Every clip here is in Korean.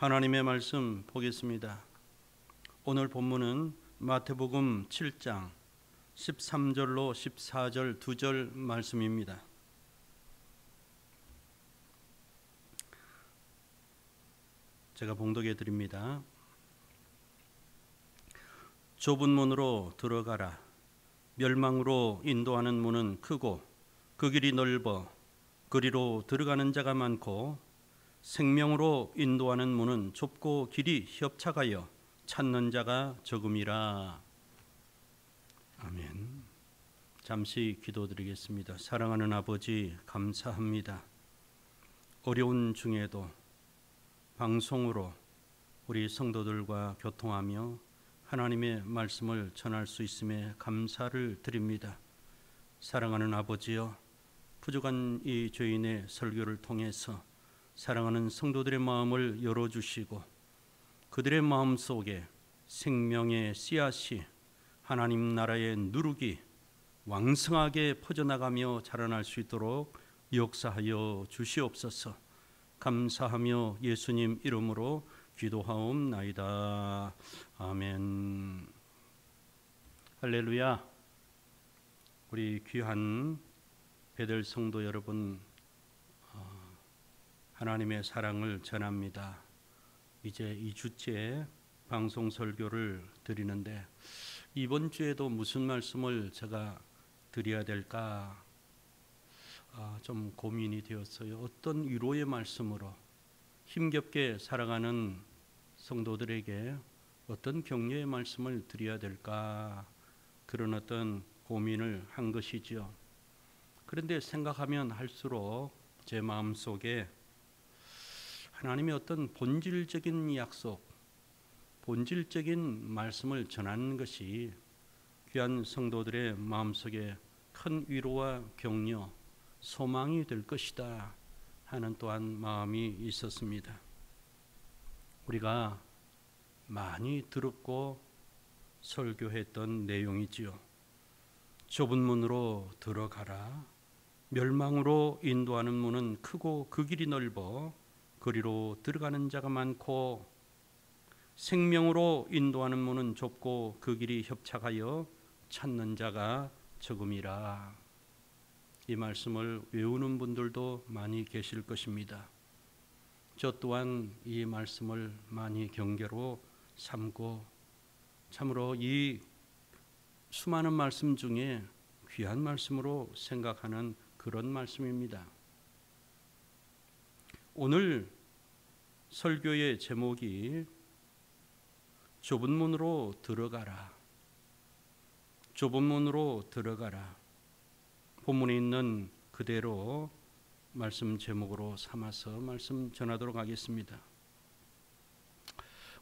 하나님의 말씀 보겠습니다. 오늘 본문은 마태복음 7장 13절로 14절 2절 말씀입니다. 제가 봉독해 드립니다. 좁은 문으로 들어가라. 멸망으로 인도하는 문은 크고 그 길이 넓어 그리로 들어가는 자가 많고 생명으로 인도하는 문은 좁고 길이 협착하여 찾는 자가 적음이라. 아멘. 잠시 기도드리겠습니다. 사랑하는 아버지, 감사합니다. 어려운 중에도 방송으로 우리 성도들과 교통하며 하나님의 말씀을 전할 수 있음에 감사를 드립니다. 사랑하는 아버지여, 부족한 이 죄인의 설교를 통해서 사랑하는 성도들의 마음을 열어주시고 그들의 마음 속에 생명의 씨앗이 하나님 나라의 누룩이 왕성하게 퍼져나가며 자라날 수 있도록 역사하여 주시옵소서. 감사하며 예수님 이름으로 기도하옵나이다. 아멘. 할렐루야. 우리 귀한 베델 성도 여러분, 하나님의 사랑을 전합니다. 이제 2주째 방송 설교를 드리는데 이번 주에도 무슨 말씀을 제가 드려야 될까 좀 고민이 되었어요. 어떤 위로의 말씀으로 힘겹게 살아가는 성도들에게 어떤 격려의 말씀을 드려야 될까, 그런 어떤 고민을 한 것이지요. 그런데 생각하면 할수록 제 마음속에 하나님의 어떤 본질적인 약속, 본질적인 말씀을 전하는 것이 귀한 성도들의 마음속에 큰 위로와 격려, 소망이 될 것이다 하는 또한 마음이 있었습니다. 우리가 많이 들었고 설교했던 내용이지요. 좁은 문으로 들어가라. 멸망으로 인도하는 문은 크고 그 길이 넓어 그리로 들어가는 자가 많고 생명으로 인도하는 문은 좁고 그 길이 협착하여 찾는 자가 적음이라. 이 말씀을 외우는 분들도 많이 계실 것입니다. 저 또한 이 말씀을 많이 경계로 삼고 참으로 이 수많은 말씀 중에 귀한 말씀으로 생각하는 그런 말씀입니다. 오늘 설교의 제목이 좁은 문으로 들어가라. 좁은 문으로 들어가라. 본문에 있는 그대로 말씀 제목으로 삼아서 말씀 전하도록 하겠습니다.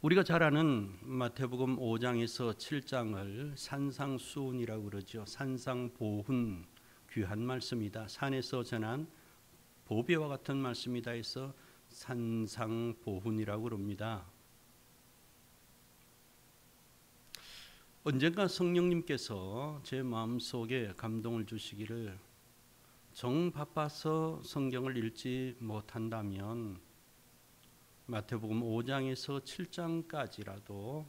우리가 잘 아는 마태복음 5장에서 7장을 산상수훈이라고 그러죠. 산상보훈, 귀한 말씀이다. 산에서 전한 보배와 같은 말씀이다 해서 산상보훈이라고 그럽니다. 언젠가 성령님께서 제 마음속에 감동을 주시기를, 정 바빠서 성경을 읽지 못한다면 마태복음 5장에서 7장까지라도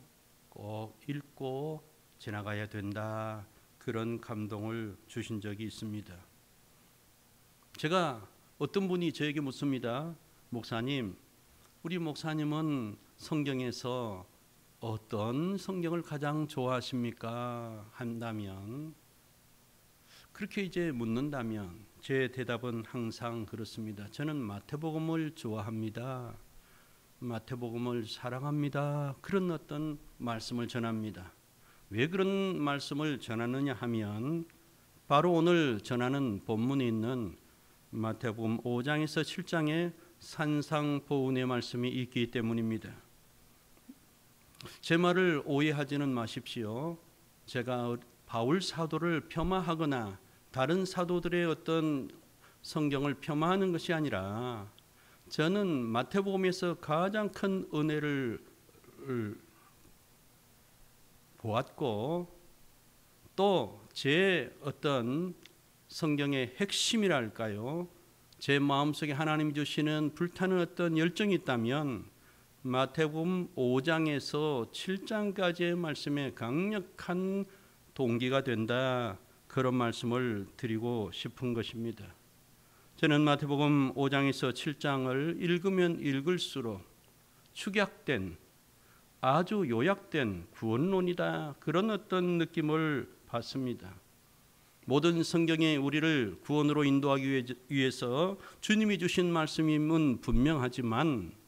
꼭 읽고 지나가야 된다, 그런 감동을 주신 적이 있습니다. 제가 어떤 분이 저에게 묻습니다. 목사님, 우리 목사님은 성경에서 어떤 성경을 가장 좋아하십니까? 한다면, 그렇게 이제 묻는다면 제 대답은 항상 그렇습니다. 저는 마태복음을 좋아합니다. 마태복음을 사랑합니다. 그런 어떤 말씀을 전합니다. 왜 그런 말씀을 전하느냐 하면 바로 오늘 전하는 본문에 있는 마태복음 5장에서 7장에 산상보훈의 말씀이 있기 때문입니다. 제 말을 오해하지는 마십시오. 제가 바울 사도를 폄하하거나 다른 사도들의 어떤 성경을 폄하하는 것이 아니라, 저는 마태복음에서 가장 큰 은혜를 보았고 또 제 어떤 성경의 핵심이랄까요, 제 마음속에 하나님이 주시는 불타는 어떤 열정이 있다면 마태복음 5장에서 7장까지의 말씀에 강력한 동기가 된다, 그런 말씀을 드리고 싶은 것입니다. 저는 마태복음 5장에서 7장을 읽으면 읽을수록 축약된, 아주 요약된 구원론이다, 그런 어떤 느낌을 받습니다. 모든 성경에 우리를 구원으로 인도하기 위해서 주님이 주신 말씀임은 분명하지만,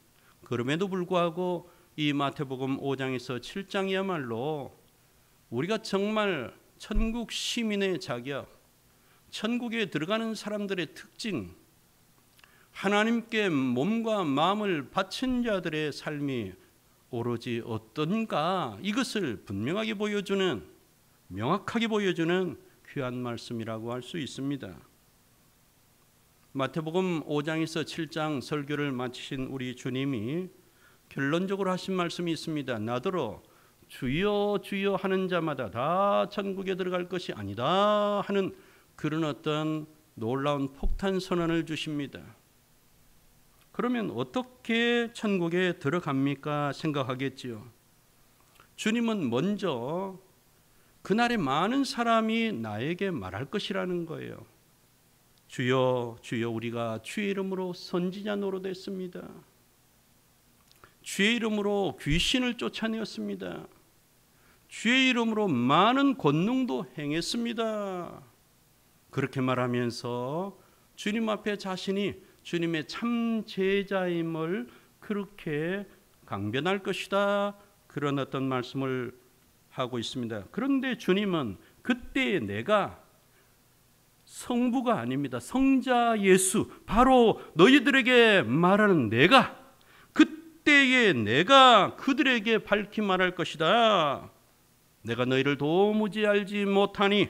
그럼에도 불구하고 이 마태복음 5장에서 7장이야말로 우리가 정말 천국 시민의 자격, 천국에 들어가는 사람들의 특징, 하나님께 몸과 마음을 바친 자들의 삶이 오로지 어떤가, 이것을 분명하게 보여주는, 명확하게 보여주는 귀한 말씀이라고 할 수 있습니다. 마태복음 5장에서 7장 설교를 마치신 우리 주님이 결론적으로 하신 말씀이 있습니다. 나더러 주여 주여 하는 자마다 다 천국에 들어갈 것이 아니다 하는 그런 어떤 놀라운 폭탄 선언을 주십니다. 그러면 어떻게 천국에 들어갑니까 생각하겠지요. 주님은 먼저 그날에 많은 사람이 나에게 말할 것이라는 거예요. 주여 주여 우리가 주의 이름으로 선지자 노릇했습니다. 주의 이름으로 귀신을 쫓아내었습니다. 주의 이름으로 많은 권능도 행했습니다. 그렇게 말하면서 주님 앞에 자신이 주님의 참 제자임을 그렇게 강변할 것이다, 그런 어떤 말씀을 하고 있습니다. 그런데 주님은 그때 내가 성부가 아닙니다. 성자 예수, 바로 너희들에게 말하는 내가, 그때에 내가 그들에게 밝히 말할 것이다. 내가 너희를 도무지 알지 못하니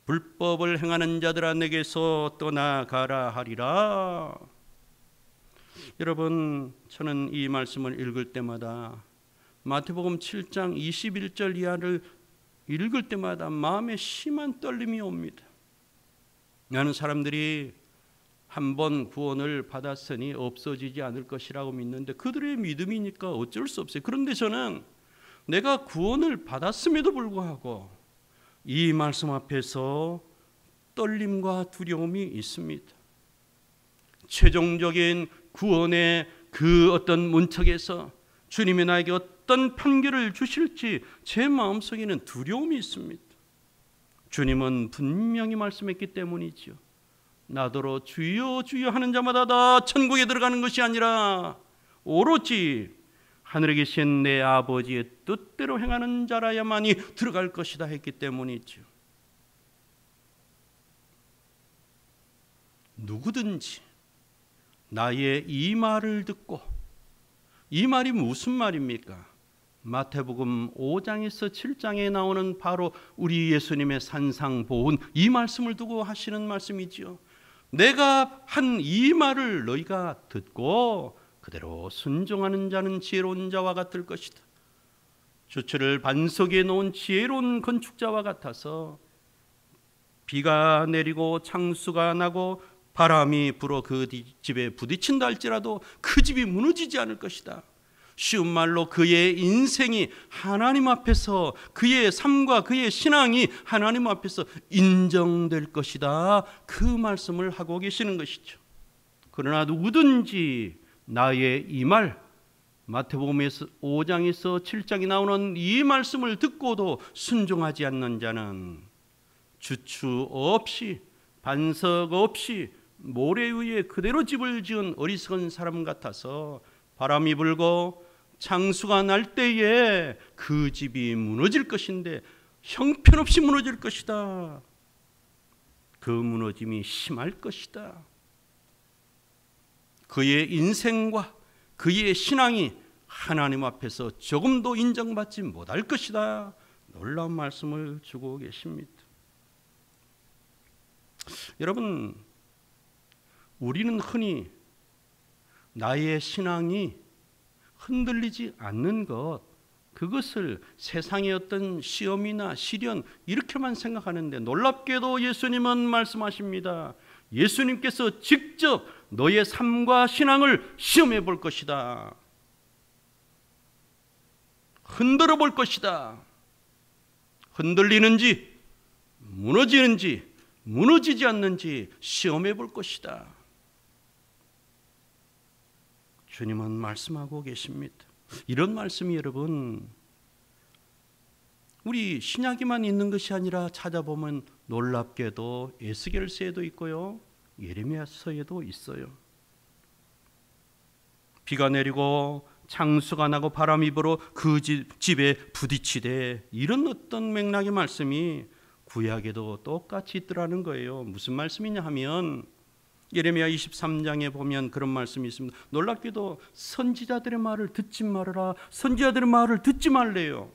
불법을 행하는 자들아 내게서 떠나가라 하리라. 여러분, 저는 이 말씀을 읽을 때마다 마태복음 7장 21절 이하를 읽을 때마다 마음에 심한 떨림이 옵니다. 나는 사람들이 한번 구원을 받았으니 없어지지 않을 것이라고 믿는데 그들의 믿음이니까 어쩔 수 없어요. 그런데 저는 내가 구원을 받았음에도 불구하고 이 말씀 앞에서 떨림과 두려움이 있습니다. 최종적인 구원의 그 어떤 문턱에서 주님이 나에게 어떤 판결을 주실지 제 마음속에는 두려움이 있습니다. 주님은 분명히 말씀했기 때문이죠. 나더러 주여 주여 하는 자마다 다 천국에 들어가는 것이 아니라 오로지 하늘에 계신 내 아버지의 뜻대로 행하는 자라야만이 들어갈 것이다 했기 때문이죠. 누구든지 나의 이 말을 듣고, 이 말이 무슨 말입니까? 마태복음 5장에서 7장에 나오는 바로 우리 예수님의 산상보훈, 이 말씀을 두고 하시는 말씀이지요. 내가 한 이 말을 너희가 듣고 그대로 순종하는 자는 지혜로운 자와 같을 것이다. 주철을 반석에 놓은 지혜로운 건축자와 같아서 비가 내리고 창수가 나고 바람이 불어 그 집에 부딪힌다 할지라도 그 집이 무너지지 않을 것이다. 쉬운 말로 그의 인생이 하나님 앞에서, 그의 삶과 그의 신앙이 하나님 앞에서 인정될 것이다, 그 말씀을 하고 계시는 것이죠. 그러나 누구든지 나의 이 말, 마태복음에서 5장에서 7장이 나오는 이 말씀을 듣고도 순종하지 않는 자는 주추 없이 반석 없이 모래 위에 그대로 집을 지은 어리석은 사람 같아서 바람이 불고 창수가 날 때에 그 집이 무너질 것인데 형편없이 무너질 것이다. 그 무너짐이 심할 것이다. 그의 인생과 그의 신앙이 하나님 앞에서 조금도 인정받지 못할 것이다. 놀라운 말씀을 주고 계십니다. 여러분, 우리는 흔히 나의 신앙이 흔들리지 않는 것, 그것을 세상의 어떤 시험이나 시련 이렇게만 생각하는데, 놀랍게도 예수님은 말씀하십니다. 예수님께서 직접 너의 삶과 신앙을 시험해 볼 것이다. 흔들어 볼 것이다. 흔들리는지 무너지는지 무너지지 않는지 시험해 볼 것이다. 주님은 말씀하고 계십니다. 이런 말씀이 여러분 우리 신약에만 있는 것이 아니라 찾아보면 놀랍게도 에스겔서에도 있고요, 예레미야서에도 있어요. 비가 내리고 창수가 나고 바람이 불어 그 집에 부딪히되, 이런 어떤 맥락의 말씀이 구약에도 똑같이 있더라는 거예요. 무슨 말씀이냐 하면 예레미야 23장에 보면 그런 말씀이 있습니다. 놀랍게도 선지자들의 말을 듣지 말아라. 선지자들의 말을 듣지 말래요.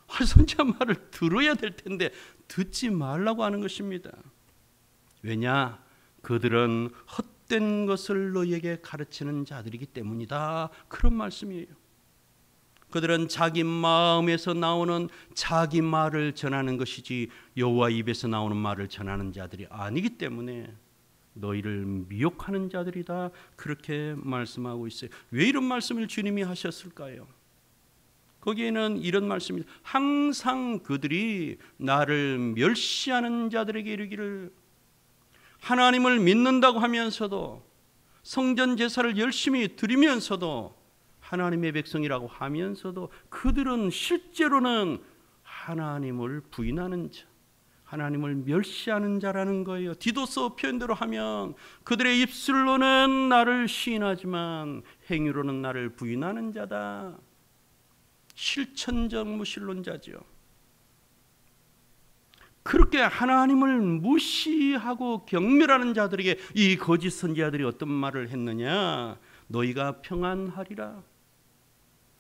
선지자 말을 들어야 될 텐데 듣지 말라고 하는 것입니다. 왜냐? 그들은 헛된 것을 너희에게 가르치는 자들이기 때문이다. 그런 말씀이에요. 그들은 자기 마음에서 나오는 자기 말을 전하는 것이지 여호와 입에서 나오는 말을 전하는 자들이 아니기 때문에 너희를 미혹하는 자들이다. 그렇게 말씀하고 있어요. 왜 이런 말씀을 주님이 하셨을까요? 거기에는 이런 말씀이 항상 그들이 나를 멸시하는 자들에게 이르기를, 하나님을 믿는다고 하면서도 성전 제사를 열심히 드리면서도 하나님의 백성이라고 하면서도 그들은 실제로는 하나님을 부인하는 자, 하나님을 멸시하는 자라는 거예요. 디도서 표현대로 하면 그들의 입술로는 나를 시인하지만 행위로는 나를 부인하는 자다. 실천적 무신론자죠. 그렇게 하나님을 무시하고 경멸하는 자들에게 이 거짓 선지자들이 어떤 말을 했느냐? 너희가 평안하리라.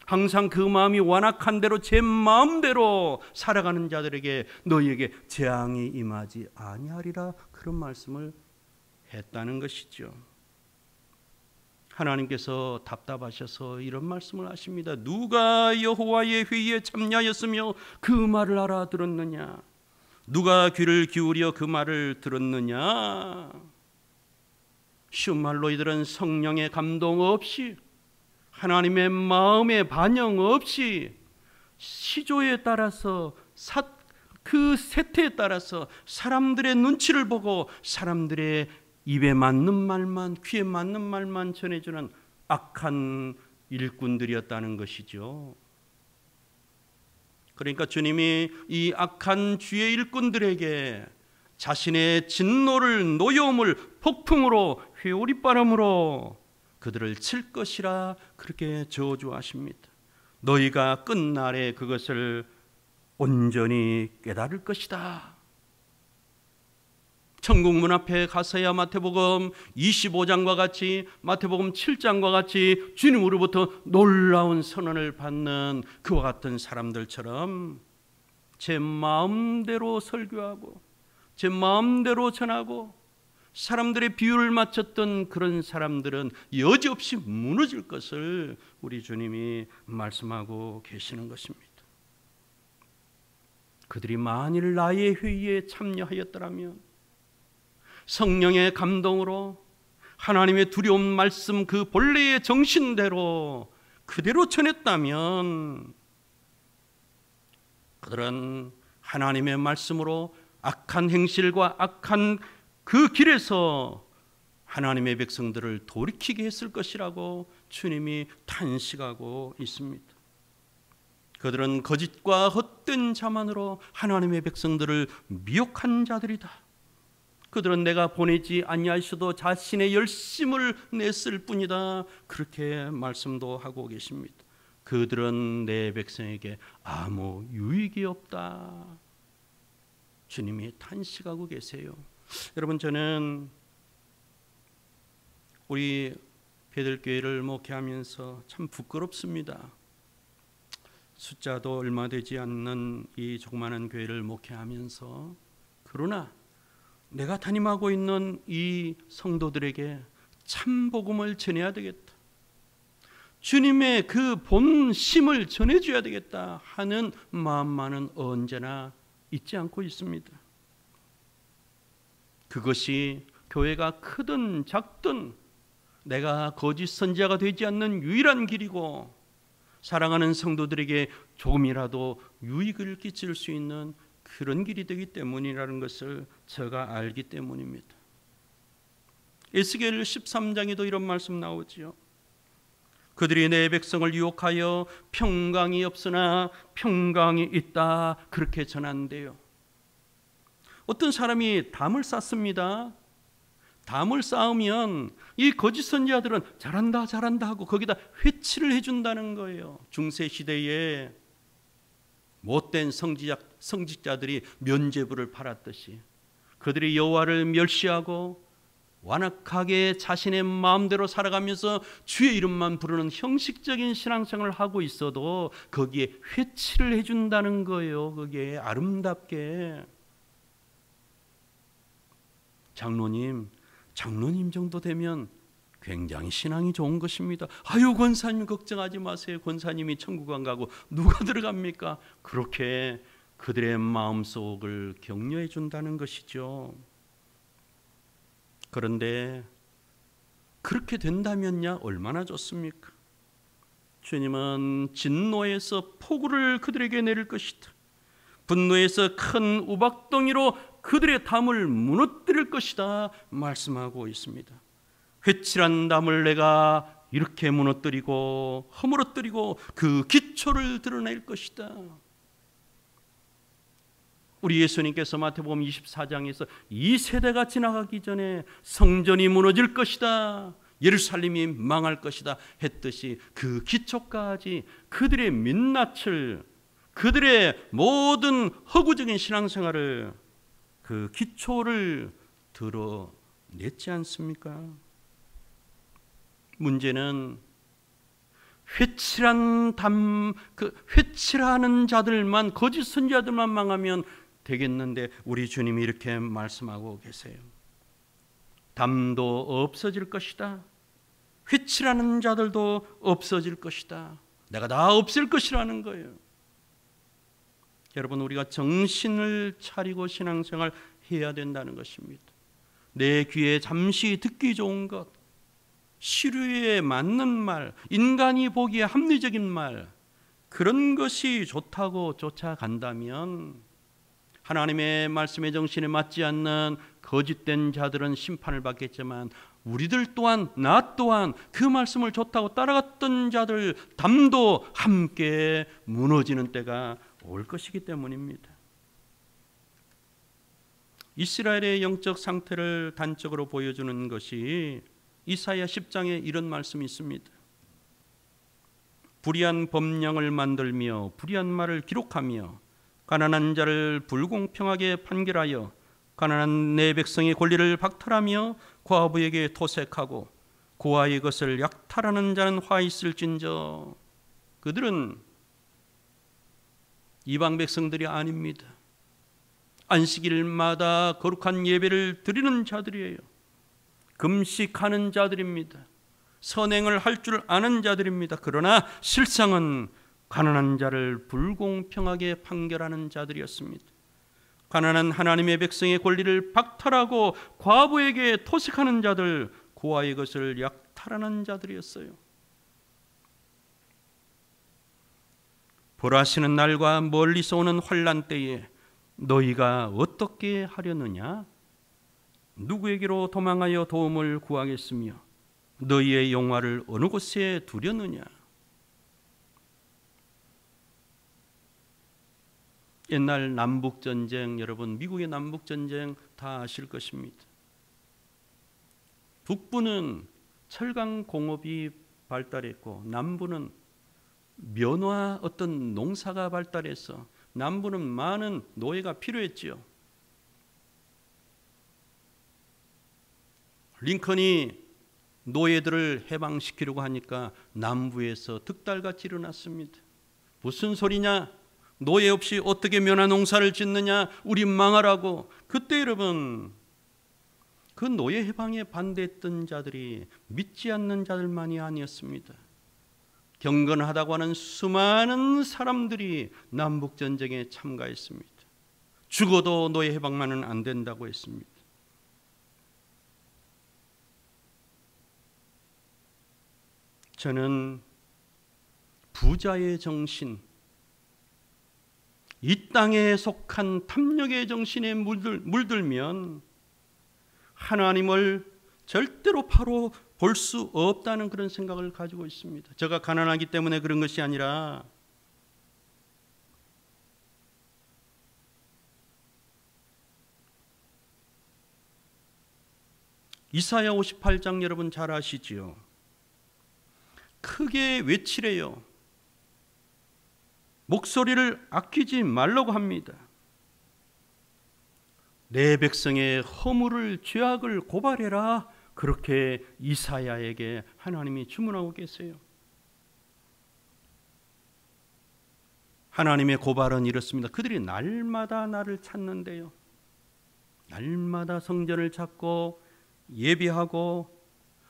항상 그 마음이 완악한 대로 제 마음대로 살아가는 자들에게 너희에게 재앙이 임하지 아니하리라. 그런 말씀을 했다는 것이죠. 하나님께서 답답하셔서 이런 말씀을 하십니다. 누가 여호와의 회의에 참여하였으며 그 말을 알아들었느냐? 누가 귀를 기울여 그 말을 들었느냐? 쉬운 말로 이들은 성령의 감동 없이, 하나님의 마음의 반영 없이 시조에 따라서 그 세태에 따라서 사람들의 눈치를 보고 사람들의 입에 맞는 말만, 귀에 맞는 말만 전해주는 악한 일꾼들이었다는 것이죠. 그러니까 주님이 이 악한 주의 일꾼들에게 자신의 진노를, 노여움을 폭풍으로, 회오리바람으로 그들을 칠 것이라 그렇게 저주하십니다. 너희가 끝날에 그것을 온전히 깨달을 것이다. 천국 문 앞에 가서야 마태복음 25장과 같이, 마태복음 7장과 같이 주님으로부터 놀라운 선언을 받는 그와 같은 사람들처럼 제 마음대로 설교하고 제 마음대로 전하고 사람들의 비율을 맞췄던 그런 사람들은 여지없이 무너질 것을 우리 주님이 말씀하고 계시는 것입니다. 그들이 만일 나의 회의에 참여하였더라면, 성령의 감동으로 하나님의 두려운 말씀 그 본래의 정신대로 그대로 전했다면, 그들은 하나님의 말씀으로 악한 행실과 악한 그 길에서 하나님의 백성들을 돌이키게 했을 것이라고 주님이 탄식하고 있습니다. 그들은 거짓과 헛된 자만으로 하나님의 백성들을 미혹한 자들이다. 그들은 내가 보내지 아니하셔도 자신의 열심을 냈을 뿐이다. 그렇게 말씀도 하고 계십니다. 그들은 내 백성에게 아무 유익이 없다. 주님이 탄식하고 계세요. 여러분, 저는 우리 베들교회를 목회하면서 참 부끄럽습니다. 숫자도 얼마 되지 않는 이 조그마한 교회를 목회하면서, 그러나 내가 담임하고 있는 이 성도들에게 참 복음을 전해야 되겠다, 주님의 그 본심을 전해줘야 되겠다 하는 마음만은 언제나 잊지 않고 있습니다. 그것이 교회가 크든 작든 내가 거짓 선지자가 되지 않는 유일한 길이고, 사랑하는 성도들에게 조금이라도 유익을 끼칠 수 있는 그런 길이 되기 때문이라는 것을 제가 알기 때문입니다. 에스겔 13장에도 이런 말씀 나오지요. 그들이 내 백성을 유혹하여 평강이 없으나 평강이 있다 그렇게 전한대요. 어떤 사람이 담을 쌓습니다. 담을 쌓으면 이 거짓 선지자들은 잘한다 잘한다 하고 거기다 회치를 해준다는 거예요. 중세시대에 못된 성직자들이 면죄부를 팔았듯이 그들이 여호와를 멸시하고 완악하게 자신의 마음대로 살아가면서 주의 이름만 부르는 형식적인 신앙생활을 하고 있어도 거기에 회치를 해준다는 거예요. 거기에 아름답게. 장로님 정도 되면 굉장히 신앙이 좋은 것입니다. 아유, 권사님 걱정하지 마세요. 권사님이 천국 안 가고 누가 들어갑니까? 그렇게 그들의 마음속을 격려해 준다는 것이죠. 그런데 그렇게 된다면야 얼마나 좋습니까? 주님은 진노에서 폭우를 그들에게 내릴 것이다. 분노에서 큰 우박덩이로 그들의 담을 무너뜨릴 것이다 말씀하고 있습니다. 회칠한 담을 내가 이렇게 무너뜨리고 허물어뜨리고 그 기초를 드러낼 것이다. 우리 예수님께서 마태복음 24장에서 이 세대가 지나가기 전에 성전이 무너질 것이다, 예루살렘이 망할 것이다 했듯이 그 기초까지 그들의 민낯을, 그들의 모든 허구적인 신앙생활을, 그 기초를 드러냈지 않습니까? 문제는 회칠하는 자들만, 거짓 선지자들만 망하면 되겠는데 우리 주님이 이렇게 말씀하고 계세요. 담도 없어질 것이다. 회칠하는 자들도 없어질 것이다. 내가 다 없앨 것이라는 거예요. 여러분, 우리가 정신을 차리고 신앙생활 해야 된다는 것입니다. 내 귀에 잠시 듣기 좋은 것, 시류에 맞는 말, 인간이 보기에 합리적인 말, 그런 것이 좋다고 쫓아간다면 하나님의 말씀의 정신에 맞지 않는 거짓된 자들은 심판을 받겠지만 우리들 또한, 나 또한 그 말씀을 좋다고 따라갔던 자들 담도 함께 무너지는 때가 올 것이기 때문입니다. 이스라엘의 영적 상태를 단적으로 보여주는 것이 이사야 10장에 이런 말씀이 있습니다. 불의한 법령을 만들며 불의한 말을 기록하며 가난한 자를 불공평하게 판결하여 가난한 내 백성의 권리를 박탈하며 과부에게 토색하고 고아의 것을 약탈하는 자는 화 있을진저. 그들은 이방 백성들이 아닙니다. 안식일마다 거룩한 예배를 드리는 자들이에요. 금식하는 자들입니다. 선행을 할 줄 아는 자들입니다. 그러나 실상은 가난한 자를 불공평하게 판결하는 자들이었습니다. 가난한 하나님의 백성의 권리를 박탈하고 과부에게 토색하는 자들, 고아의 것을 약탈하는 자들이었어요. 벌하시는 날과 멀리서 오는 환난 때에 너희가 어떻게 하려느냐? 누구에게로 도망하여 도움을 구하겠으며 너희의 영화를 어느 곳에 두려느냐? 옛날 남북전쟁, 여러분 미국의 남북전쟁 다 아실 것입니다. 북부는 철강 공업이 발달했고 남부는 면화 어떤 농사가 발달해서 남부는 많은 노예가 필요했지요. 링컨이 노예들을 해방시키려고 하니까 남부에서 득달같이 일어났습니다. 무슨 소리냐? 노예 없이 어떻게 면화 농사를 짓느냐? 우리 망하라고. 그때 여러분, 그 노예 해방에 반대했던 자들이 믿지 않는 자들만이 아니었습니다. 경건하다고 하는 수많은 사람들이 남북전쟁에 참가했습니다. 죽어도 노예 해방만은 안 된다고 했습니다. 저는 부자의 정신, 이 땅에 속한 탐욕의 정신에 물들면 하나님을 절대로 바로 볼 수 없다는 그런 생각을 가지고 있습니다. 제가 가난하기 때문에 그런 것이 아니라 이사야 58장 여러분 잘 아시지요? 크게 외치래요. 목소리를 아끼지 말라고 합니다. 내 백성의 허물을 죄악을 고발해라. 그렇게 이사야에게 하나님이 주문하고 계세요. 하나님의 고발은 이렇습니다. 그들이 날마다 나를 찾는데요, 날마다 성전을 찾고 예배하고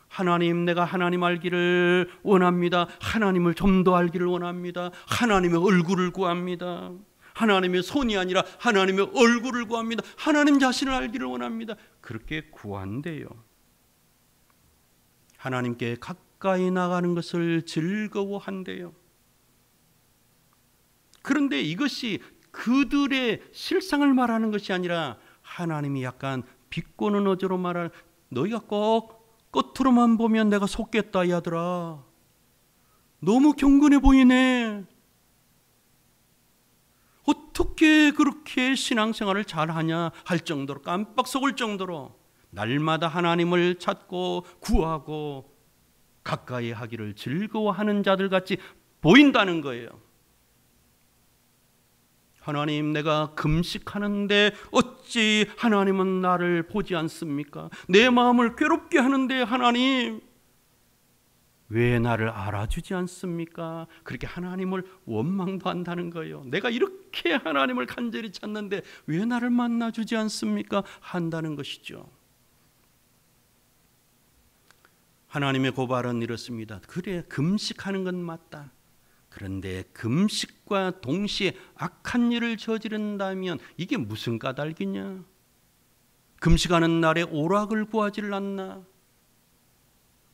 하나님, 내가 하나님 알기를 원합니다. 하나님을 좀 더 알기를 원합니다. 하나님의 얼굴을 구합니다. 하나님의 손이 아니라 하나님의 얼굴을 구합니다. 하나님 자신을 알기를 원합니다. 그렇게 구한대요. 하나님께 가까이 나가는 것을 즐거워한대요. 그런데 이것이 그들의 실상을 말하는 것이 아니라 하나님이 약간 비꼬는 어조로 말하는, 너희가 꼭 겉으로만 보면 내가 속겠다 이 아들아, 너무 경건해 보이네, 어떻게 그렇게 신앙생활을 잘하냐 할 정도로, 깜빡 속을 정도로 날마다 하나님을 찾고 구하고 가까이 하기를 즐거워하는 자들 같이 보인다는 거예요. 하나님, 내가 금식하는데 어찌 하나님은 나를 보지 않습니까? 내 마음을 괴롭게 하는데 하나님 왜 나를 알아주지 않습니까? 그렇게 하나님을 원망도 한다는 거예요. 내가 이렇게 하나님을 간절히 찾는데 왜 나를 만나주지 않습니까? 한다는 것이죠. 하나님의 고발은 이렇습니다. 그래, 금식하는 건 맞다. 그런데 금식과 동시에 악한 일을 저지른다면 이게 무슨 까닭이냐? 금식하는 날에 오락을 구하지를 않나?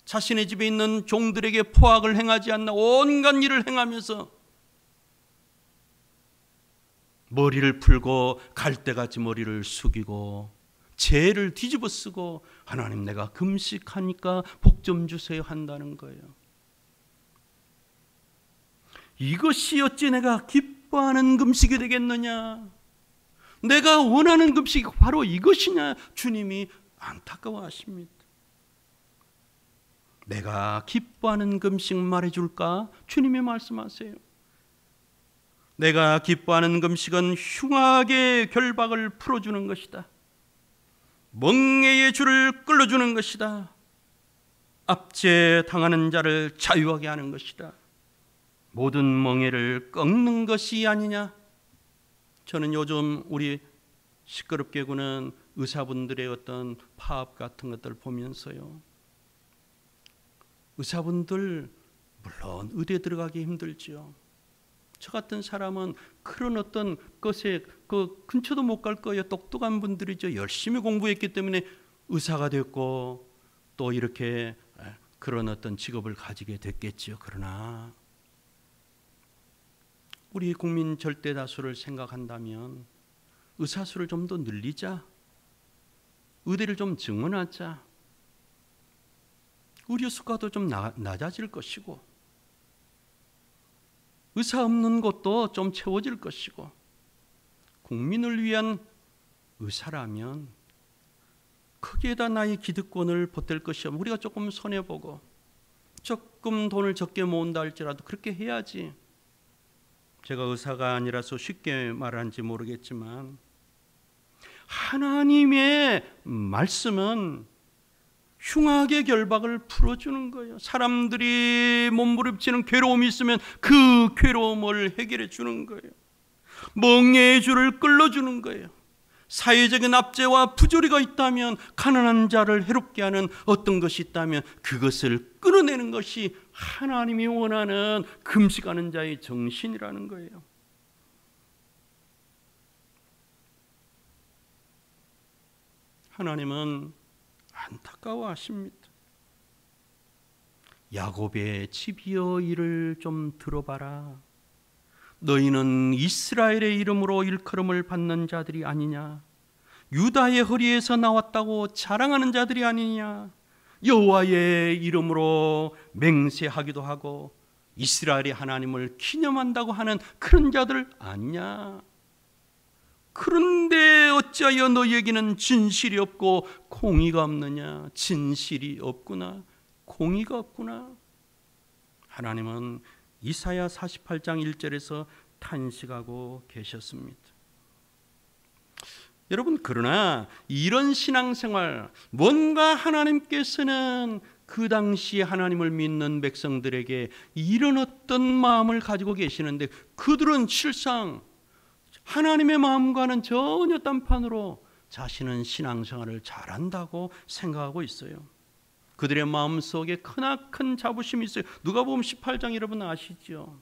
자신의 집에 있는 종들에게 포악을 행하지 않나? 온갖 일을 행하면서 머리를 풀고 갈대같이 머리를 숙이고 죄를 뒤집어 쓰고 하나님, 내가 금식하니까 복 좀 주세요 한다는 거예요. 이것이 어찌 내가 기뻐하는 금식이 되겠느냐? 내가 원하는 금식이 바로 이것이냐? 주님이 안타까워하십니다. 내가 기뻐하는 금식 말해줄까? 주님이 말씀하세요. 내가 기뻐하는 금식은 흉악의 결박을 풀어주는 것이다. 멍에의 줄을 끌어주는 것이다. 압제당하는 자를 자유하게 하는 것이다. 모든 멍에를 꺾는 것이 아니냐? 저는 요즘 우리 시끄럽게 구는 의사분들의 어떤 파업 같은 것들을 보면서요, 의사분들 물론 의대 들어가기 힘들지요. 저 같은 사람은 그런 어떤 것에 그 근처도 못 갈 거예요. 똑똑한 분들이죠. 열심히 공부했기 때문에 의사가 됐고 또 이렇게 그런 어떤 직업을 가지게 됐겠지요. 그러나 우리 국민 절대 다수를 생각한다면 의사 수를 좀 더 늘리자, 의대를 좀 증원하자, 의료 수가도 좀 낮아질 것이고 의사 없는 곳도 좀 채워질 것이고, 국민을 위한 의사라면 거기에다 나의 기득권을 보탤 것이 없고, 우리가 조금 손해보고 조금 돈을 적게 모은다 할지라도 그렇게 해야지. 제가 의사가 아니라서 쉽게 말하는지 모르겠지만 하나님의 말씀은 흉악의 결박을 풀어주는 거예요. 사람들이 몸부림치는 괴로움이 있으면 그 괴로움을 해결해 주는 거예요. 멍에의 줄을 끌어주는 거예요. 사회적인 압제와 부조리가 있다면, 가난한 자를 해롭게 하는 어떤 것이 있다면 그것을 끌어내는 것이 하나님이 원하는 금식하는 자의 정신이라는 거예요. 하나님은 안타까워하십니다. 야곱의 집이여 이를 좀 들어봐라. 너희는 이스라엘의 이름으로 일컬음을 받는 자들이 아니냐? 유다의 허리에서 나왔다고 자랑하는 자들이 아니냐? 여호와의 이름으로 맹세하기도 하고 이스라엘의 하나님을 기념한다고 하는 그런 자들 아니냐? 그런데 어찌하여 너희에게는 진실이 없고 공의가 없느냐? 진실이 없구나, 공의가 없구나. 하나님은 이사야 48장 1절에서 탄식하고 계셨습니다. 여러분, 그러나 이런 신앙생활, 뭔가 하나님께서는 그 당시 하나님을 믿는 백성들에게 이런 어떤 마음을 가지고 계시는데, 그들은 실상 하나님의 마음과는 전혀 딴판으로 자신은 신앙생활을 잘한다고 생각하고 있어요. 그들의 마음속에 크나큰 자부심이 있어요. 누가복음 18장 여러분 아시죠?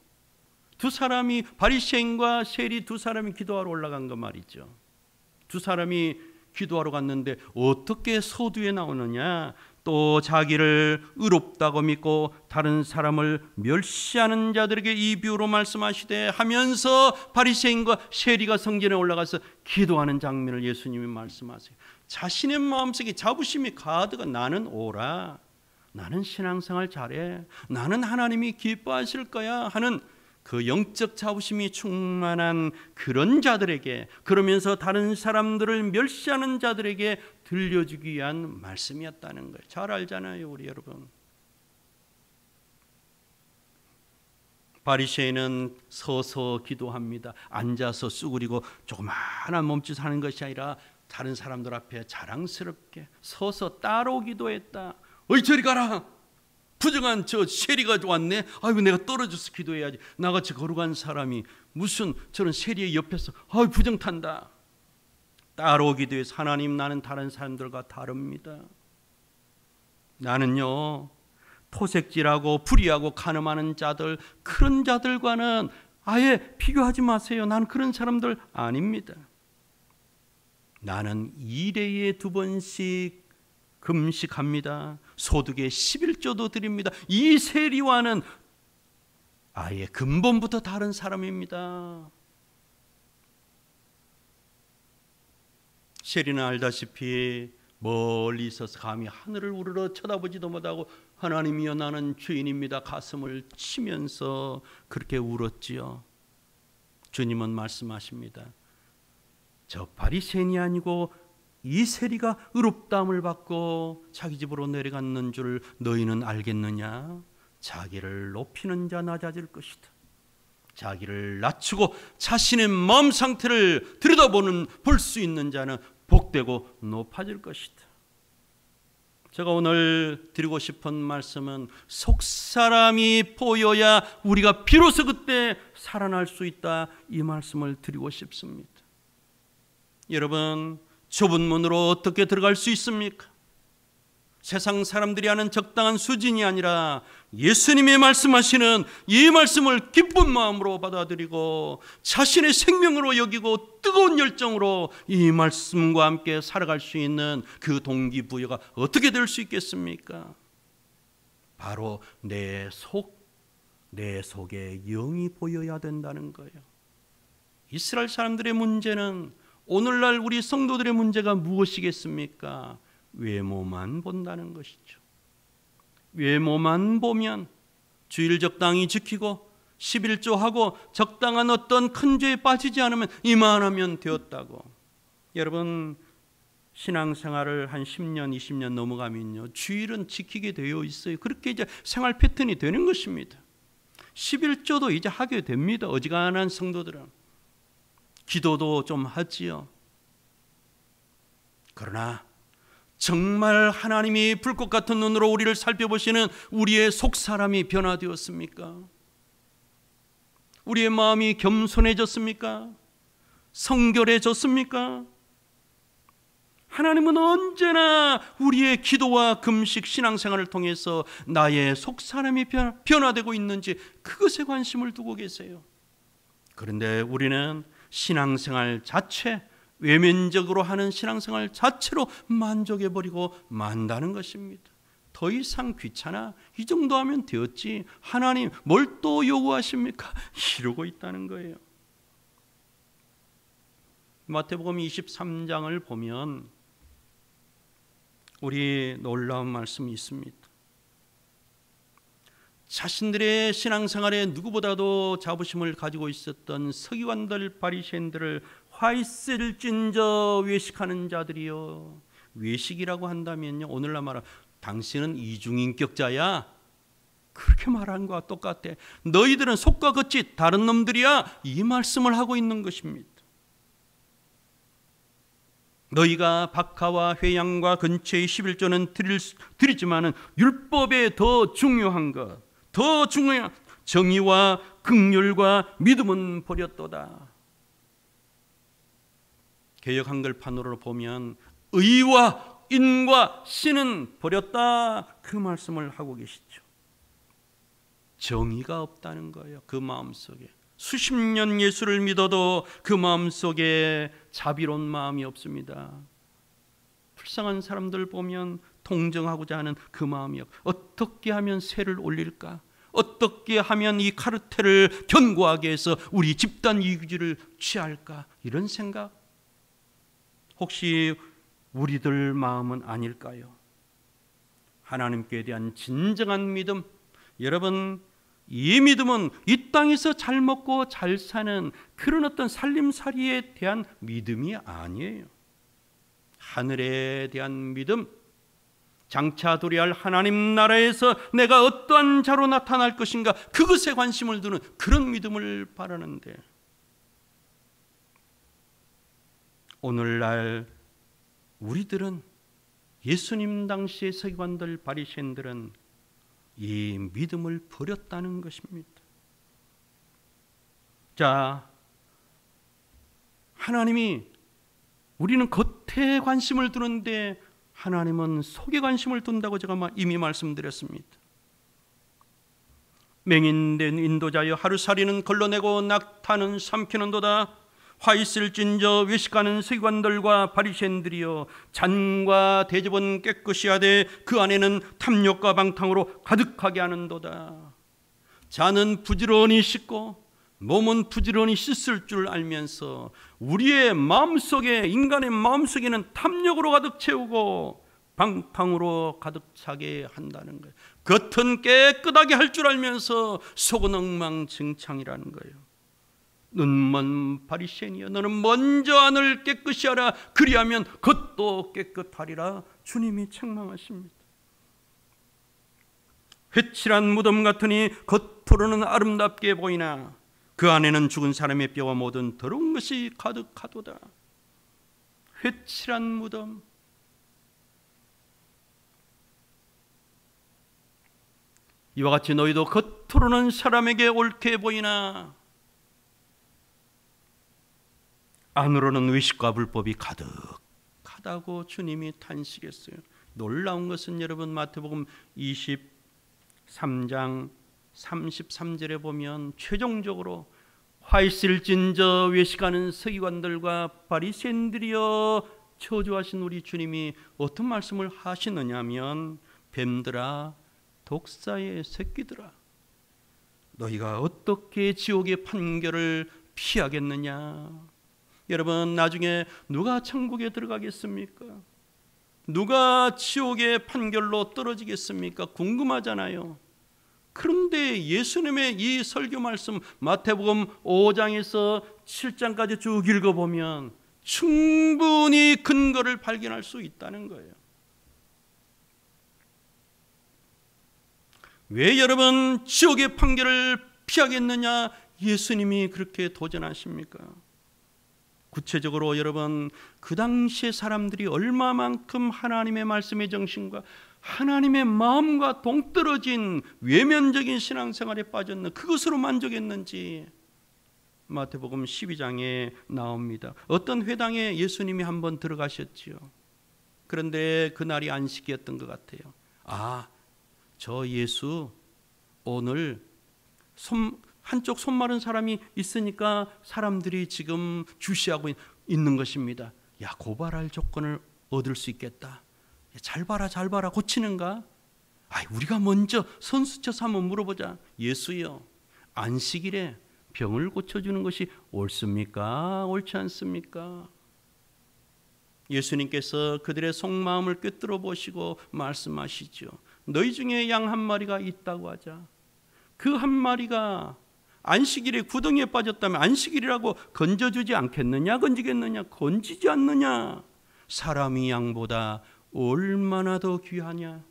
두 사람이, 바리새인과 세리 두 사람이 기도하러 올라간 거 말이죠. 두 사람이 기도하러 갔는데 어떻게 서두에 나오느냐? 또 자기를 의롭다고 믿고 다른 사람을 멸시하는 자들에게 이 비유로 말씀하시되 하면서 바리새인과 세리가 성전에 올라가서 기도하는 장면을 예수님이 말씀하세요. 자신의 마음속에 자부심이 가득한, 나는 오라, 나는 신앙생활 잘해, 나는 하나님이 기뻐하실 거야 하는 그 영적 자부심이 충만한 그런 자들에게, 그러면서 다른 사람들을 멸시하는 자들에게 들려주기 위한 말씀이었다는 거예요. 잘 알잖아요, 우리 여러분. 바리새인은 서서 기도합니다. 앉아서 쑥그리고 조그마한 몸짓하는 것이 아니라 다른 사람들 앞에 자랑스럽게 서서 따로 기도했다. 어이 저리 가라, 부정한 저 세리가 왔네. 아이고 내가 떨어져서 기도해야지. 나같이 거룩한 사람이 무슨 저런 세리의 옆에서 아이 부정 탄다. 따로 기도해서 하나님, 나는 다른 사람들과 다릅니다. 나는요 토색질하고 불의하고 간음하는 자들, 그런 자들과는 아예 비교하지 마세요. 나는 그런 사람들 아닙니다. 나는 2일에 2번씩 금식합니다. 소득의 11조도 드립니다. 이 세리와는 아예 근본부터 다른 사람입니다. 세리는 알다시피 멀리 있어서 감히 하늘을 우러러 쳐다보지도 못하고 하나님이여 나는 죄인입니다 가슴을 치면서 그렇게 울었지요. 주님은 말씀하십니다. 저 바리새인이 아니고 이 세리가 의롭다함을 받고 자기 집으로 내려갔는 줄 너희는 알겠느냐? 자기를 높이는 자 낮아질 것이다. 자기를 낮추고 자신의 마음 상태를 들여다보는 볼 수 있는 자는 복되고 높아질 것이다. 제가 오늘 드리고 싶은 말씀은 속사람이 보여야 우리가 비로소 그때 살아날 수 있다, 이 말씀을 드리고 싶습니다. 여러분, 좁은 문으로 어떻게 들어갈 수 있습니까? 세상 사람들이 하는 적당한 수준이 아니라 예수님이 말씀하시는 이 말씀을 기쁜 마음으로 받아들이고 자신의 생명으로 여기고 뜨거운 열정으로 이 말씀과 함께 살아갈 수 있는 그 동기부여가 어떻게 될 수 있겠습니까? 바로 내 속에 영이 보여야 된다는 거예요. 이스라엘 사람들의 문제는, 오늘날 우리 성도들의 문제가 무엇이겠습니까? 외모만 본다는 것이죠. 외모만 보면 주일 적당히 지키고 11조하고 적당한 어떤 큰 죄에 빠지지 않으면 이만하면 되었다고. 여러분, 신앙생활을 한 10년 20년 넘어가면요 주일은 지키게 되어 있어요. 그렇게 이제 생활 패턴이 되는 것입니다. 11조도 이제 하게 됩니다. 어지간한 성도들은 기도도 좀 하지요. 그러나 정말 하나님이 불꽃 같은 눈으로 우리를 살펴보시는 우리의 속사람이 변화되었습니까? 우리의 마음이 겸손해졌습니까? 성결해졌습니까? 하나님은 언제나 우리의 기도와 금식 신앙생활을 통해서 나의 속사람이 변화되고 있는지 그것에 관심을 두고 계세요. 그런데 우리는 신앙생활 자체, 외면적으로 하는 신앙생활 자체로 만족해버리고 만다는 것입니다. 더 이상 귀찮아. 이 정도 하면 되었지. 하나님 뭘 또 요구하십니까? 이러고 있다는 거예요. 마태복음 23장을 보면 우리 놀라운 말씀이 있습니다. 자신들의 신앙생활에 누구보다도 자부심을 가지고 있었던 서기관들 바리새인들을 화이스를 찐저 외식하는 자들이요. 외식이라고 한다면요, 오늘날 말하면 당신은 이중인격자야, 그렇게 말하는 것과 똑같아. 너희들은 속과 겉이 다른 놈들이야, 이 말씀을 하고 있는 것입니다. 너희가 박하와 회양과 근처의 11조는 드리지만은 율법에 더 중요한 것, 더 중요한 정의와 긍휼과 믿음은 버렸도다. 개역 한글판으로 보면 의와 인과 신은 버렸다, 그 말씀을 하고 계시죠. 정의가 없다는 거예요. 그 마음속에 수십 년 예수를 믿어도 그 마음속에 자비로운 마음이 없습니다. 불쌍한 사람들 보면 동정하고자 하는 그 마음이 없고, 어떻게 하면 세를 올릴까? 어떻게 하면 이 카르텔을 견고하게 해서 우리 집단 이기주의를 취할까? 이런 생각 혹시 우리들 마음은 아닐까요? 하나님께 대한 진정한 믿음, 여러분, 이 믿음은 이 땅에서 잘 먹고 잘 사는 그런 어떤 살림살이에 대한 믿음이 아니에요. 하늘에 대한 믿음, 장차 도래할 하나님 나라에서 내가 어떠한 자로 나타날 것인가, 그것에 관심을 두는 그런 믿음을 바라는데, 오늘날 우리들은, 예수님 당시의 서기관들 바리새인들은 이 믿음을 버렸다는 것입니다. 자, 하나님이, 우리는 겉에 관심을 두는데 하나님은 속에 관심을 둔다고 제가 이미 말씀드렸습니다. 맹인된 인도자여, 하루살이는 걸러내고 낙타는 삼키는도다. 화 있을 찐저 외식하는 서기관들과 바리새인들이여, 잔과 대접은 깨끗이 하되 그 안에는 탐욕과 방탕으로 가득하게 하는도다. 잔은 부지런히 씻고 몸은 부지런히 씻을 줄 알면서 우리의 마음속에, 인간의 마음속에는 탐욕으로 가득 채우고 방탕으로 가득 차게 한다는 거예요. 겉은 깨끗하게 할 줄 알면서 속은 엉망진창이라는 거예요. 눈먼 바리새인이여, 너는 먼저 안을 깨끗이 하라. 그리하면 겉도 깨끗하리라. 주님이 책망하십니다. 회칠한 무덤 같으니 겉으로는 아름답게 보이나 그 안에는 죽은 사람의 뼈와 모든 더러운 것이 가득하도다. 회칠한 무덤, 이와 같이 너희도 겉으로는 사람에게 옳게 보이나 안으로는 의식과 불법이 가득하다고 주님이 탄식했어요. 놀라운 것은 여러분, 마태복음 23장 33절에 보면 최종적으로 화 있을 찐저 외식하는 서기관들과 바리새인들이여 저주하신 우리 주님이 어떤 말씀을 하시느냐 하면, 뱀들아, 독사의 새끼들아, 너희가 어떻게 지옥의 판결을 피하겠느냐. 여러분, 나중에 누가 천국에 들어가겠습니까? 누가 지옥의 판결로 떨어지겠습니까? 궁금하잖아요. 그런데 예수님의 이 설교 말씀, 마태복음 5장에서 7장까지 쭉 읽어보면 충분히 근거를 발견할 수 있다는 거예요. 왜 여러분 지옥의 판결을 피하겠느냐? 예수님이 그렇게 도전하십니까? 구체적으로 여러분, 그 당시의 사람들이 얼마만큼 하나님의 말씀의 정신과 하나님의 마음과 동떨어진 외면적인 신앙생활에 빠졌는, 그것으로 만족했는지 마태복음 12장에 나옵니다. 어떤 회당에 예수님이 한번 들어가셨지요. 그런데 그날이 안식이었던 것 같아요. 아, 저 예수 오늘 한쪽 손 마른 사람이 있으니까 사람들이 지금 주시하고 있는 것입니다. 야, 고발할 조건을 얻을 수 있겠다. 잘 봐라, 잘 봐라. 고치는가? 우리가 먼저 선수쳐서 한번 물어보자. 예수여, 안식일에 병을 고쳐주는 것이 옳습니까? 옳지 않습니까? 예수님께서 그들의 속마음을 꿰뚫어 보시고 말씀하시죠. 너희 중에 양 한 마리가 있다고 하자. 그 한 마리가 안식일에 구덩이에 빠졌다면 안식일이라고 건져주지 않겠느냐? 건지겠느냐? 건지지 않느냐? 사람이 양보다 얼마나 더 귀하냐?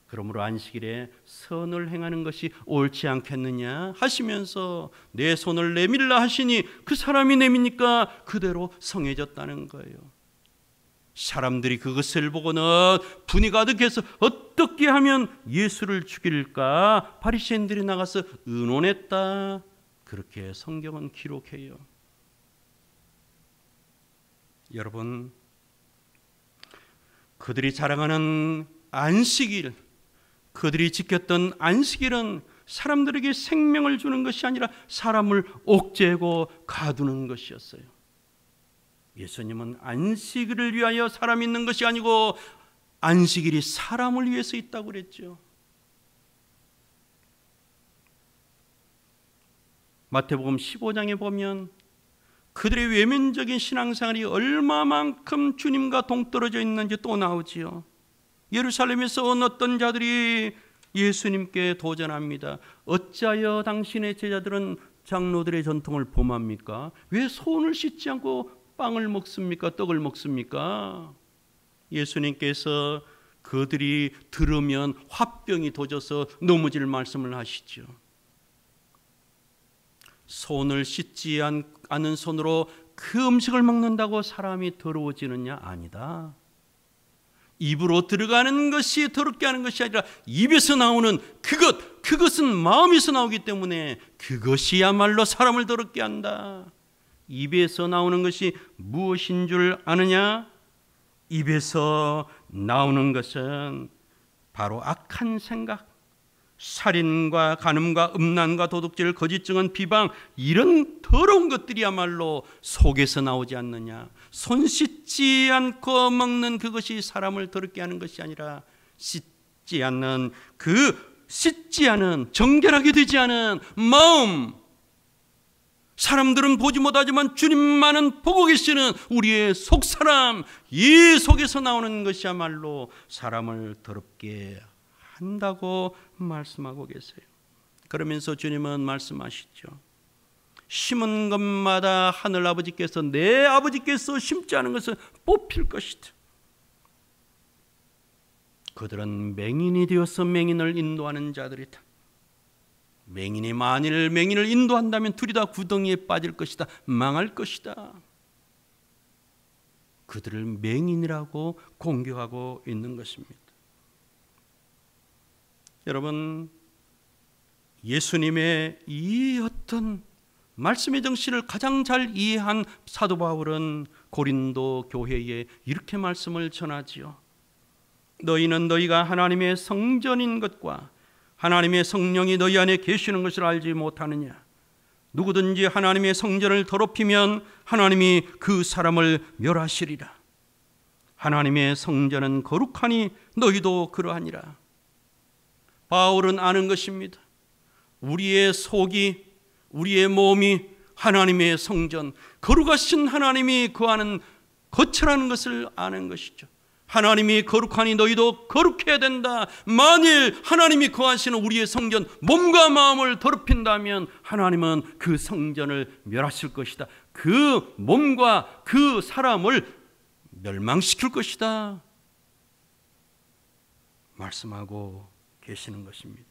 그러므로 안식일에 선을 행하는 것이 옳지 않겠느냐 하시면서 내 손을 내밀라 하시니 그 사람이 내미니까 그대로 성해졌다는 거예요. 사람들이 그것을 보고는 분이 가득해서 어떻게 하면 예수를 죽일까 바리새인들이 나가서 의논했다. 그렇게 성경은 기록해요. 여러분, 그들이 자랑하는 안식일, 그들이 지켰던 안식일은 사람들에게 생명을 주는 것이 아니라 사람을 옥죄고 가두는 것이었어요. 예수님은 안식일을 위하여 사람이 있는 것이 아니고 안식일이 사람을 위해서 있다고 그랬죠. 마태복음 15장에 보면 그들의 외면적인 신앙생활이 얼마만큼 주님과 동떨어져 있는지 또 나오지요. 예루살렘에서 온 어떤 자들이 예수님께 도전합니다. 어찌하여 당신의 제자들은 장로들의 전통을 범합니까? 왜 손을 씻지 않고 빵을 먹습니까? 떡을 먹습니까? 예수님께서 그들이 들으면 화병이 도져서 넘어질 말씀을 하시죠. 손을 씻지 않은 손으로 그 음식을 먹는다고 사람이 더러워지느냐? 아니다. 입으로 들어가는 것이 더럽게 하는 것이 아니라 입에서 나오는 그것은 마음에서 나오기 때문에 그것이야말로 사람을 더럽게 한다. 입에서 나오는 것이 무엇인 줄 아느냐? 입에서 나오는 것은 바로 악한 생각, 살인과 간음과 음란과 도둑질, 거짓 증언, 비방, 이런 더러운 것들이야말로 속에서 나오지 않느냐. 손 씻지 않고 먹는 그것이 사람을 더럽게 하는 것이 아니라 씻지 않는 정결하게 되지 않은 마음, 사람들은 보지 못하지만 주님만은 보고 계시는 우리의 속사람, 이 속에서 나오는 것이야말로 사람을 더럽게 한다고 말씀하고 계세요. 그러면서 주님은 말씀하시죠. 심은 것마다 하늘 아버지께서, 내 아버지께서 심지 않은 것은 뽑힐 것이다. 그들은 맹인이 되어서 맹인을 인도하는 자들이다. 맹인이 만일 맹인을 인도한다면 둘이 다 구덩이에 빠질 것이다. 망할 것이다. 그들을 맹인이라고 공격하고 있는 것입니다. 여러분, 예수님의 이 어떤 말씀의 정신을 가장 잘 이해한 사도 바울은 고린도 교회에 이렇게 말씀을 전하지요. 너희는 너희가 하나님의 성전인 것과 하나님의 성령이 너희 안에 계시는 것을 알지 못하느냐. 누구든지 하나님의 성전을 더럽히면 하나님이 그 사람을 멸하시리라. 하나님의 성전은 거룩하니 너희도 그러하니라. 바울은 아는 것입니다. 우리의 속이, 우리의 몸이 하나님의 성전, 거룩하신 하나님이 거하는 거처라는 것을 아는 것이죠. 하나님이 거룩하니 너희도 거룩해야 된다. 만일 하나님이 거하시는 우리의 성전, 몸과 마음을 더럽힌다면 하나님은 그 성전을 멸하실 것이다. 그 몸과 그 사람을 멸망시킬 것이다. 말씀하고 계시는 것입니다.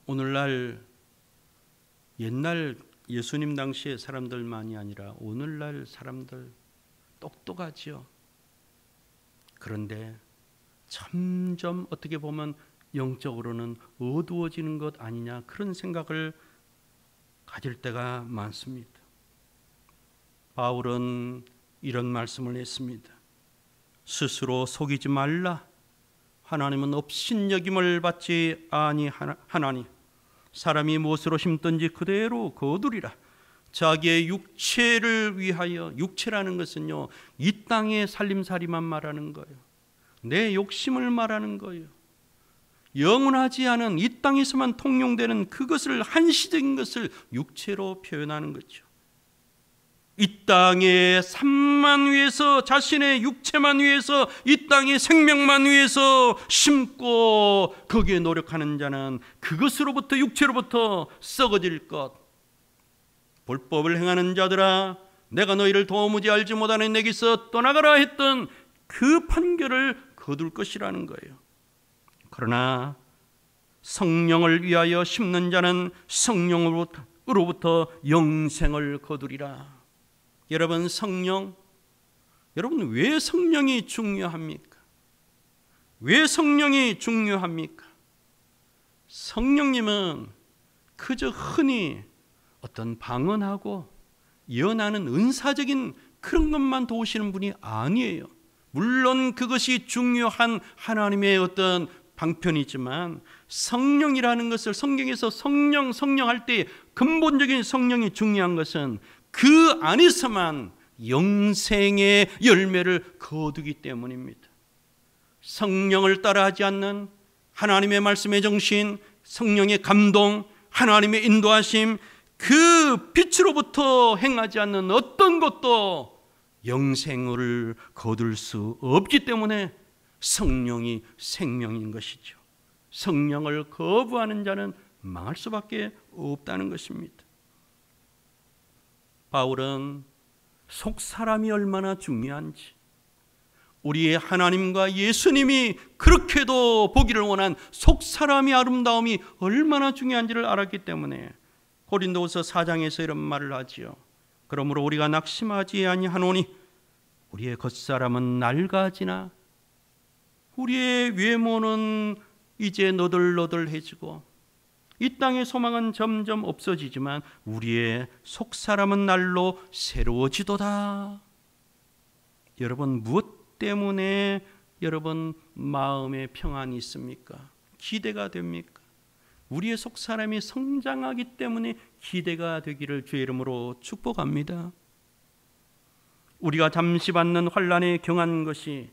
오늘날 옛날 예수님 당시의 사람들만이 아니라 오늘날 사람들 똑똑하지요. 그런데 점점 어떻게 보면 영적으로는 어두워지는 것 아니냐, 그런 생각을 가질 때가 많습니다. 바울은 이런 말씀을 했습니다. 스스로 속이지 말라. 하나님은 업신여김을 받지 아니하나니 사람이 무엇으로 심든지 그대로 거두리라. 자기의 육체를 위하여, 육체라는 것은요, 이 땅의 살림살이만 말하는 거예요. 내 욕심을 말하는 거예요. 영원하지 않은 이 땅에서만 통용되는 그것을, 한시적인 것을 육체로 표현하는 거죠. 이 땅의 삶만 위해서, 자신의 육체만 위해서, 이 땅의 생명만 위해서 심고 거기에 노력하는 자는 그것으로부터, 육체로부터 썩어질 것. 불법을 행하는 자들아, 내가 너희를 도무지 알지 못하는 내게서 떠나가라 했던 그 판결을 거둘 것이라는 거예요. 그러나 성령을 위하여 심는 자는 성령으로부터 영생을 거두리라. 여러분, 성령, 여러분 왜 성령이 중요합니까? 왜 성령이 중요합니까? 성령님은 그저 흔히 어떤 방언하고 예언하는 은사적인 그런 것만 도우시는 분이 아니에요. 물론 그것이 중요한 하나님의 어떤 방편이지만, 성령이라는 것을 성경에서 성령 할 때 근본적인 성령이 중요한 것은 그 안에서만 영생의 열매를 거두기 때문입니다. 성령을 따라하지 않는 하나님의 말씀의 정신, 성령의 감동, 하나님의 인도하심, 그 빛으로부터 행하지 않는 어떤 것도 영생을 거둘 수 없기 때문에 성령이 생명인 것이죠. 성령을 거부하는 자는 망할 수밖에 없다는 것입니다. 바울은 속사람이 얼마나 중요한지, 우리의 하나님과 예수님이 그렇게도 보기를 원한 속사람의 아름다움이 얼마나 중요한지를 알았기 때문에 고린도후서 4장에서 이런 말을 하지요. 그러므로 우리가 낙심하지 아니하노니 우리의 겉사람은 낡아지나 우리의 외모는 이제 너덜너덜해지고 이 땅의 소망은 점점 없어지지만 우리의 속사람은 날로 새로워지도다. 여러분, 무엇 때문에 여러분 마음에 평안이 있습니까? 기대가 됩니까? 우리의 속사람이 성장하기 때문에 기대가 되기를 주의 이름으로 축복합니다. 우리가 잠시 받는 환난에 경한 것이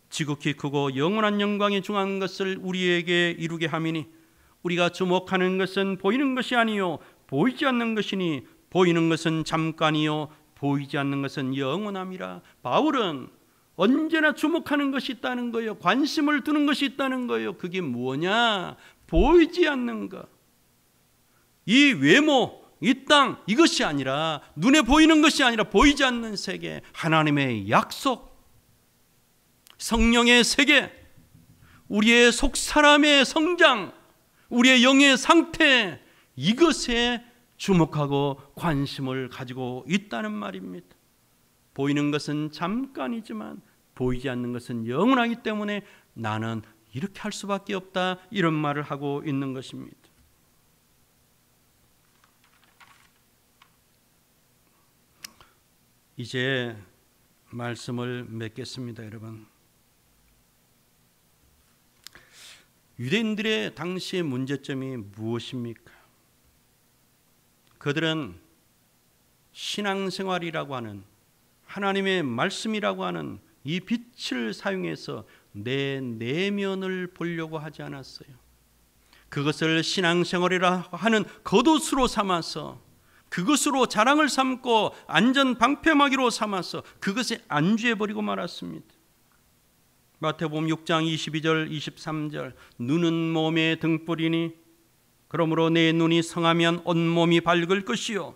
지극히 크고 영원한 영광에 중한 것을 우리에게 이루게 함이니 우리가 주목하는 것은 보이는 것이 아니요 보이지 않는 것이니 보이는 것은 잠깐이요 보이지 않는 것은 영원함이라. 바울은 언제나 주목하는 것이 있다는 거예요. 관심을 두는 것이 있다는 거예요. 그게 뭐냐? 보이지 않는 것. 이 외모, 이 땅, 이것이 아니라, 눈에 보이는 것이 아니라 보이지 않는 세계, 하나님의 약속, 성령의 세계, 우리의 속사람의 성장, 우리의 영의 상태, 이것에 주목하고 관심을 가지고 있다는 말입니다. 보이는 것은 잠깐이지만 보이지 않는 것은 영원하기 때문에 나는 이렇게 할 수밖에 없다, 이런 말을 하고 있는 것입니다. 이제 말씀을 맺겠습니다. 여러분, 유대인들의 당시의 문제점이 무엇입니까? 그들은 신앙생활이라고 하는, 하나님의 말씀이라고 하는 이 빛을 사용해서 내 내면을 보려고 하지 않았어요. 그것을 신앙생활이라 하는 겉옷으로 삼아서, 그것으로 자랑을 삼고 안전 방패막이로 삼아서 그것에 안주해버리고 말았습니다. 마태복음 6장 22절 23절, 눈은 몸의 등불이니 그러므로 내 눈이 성하면 온몸이 밝을 것이요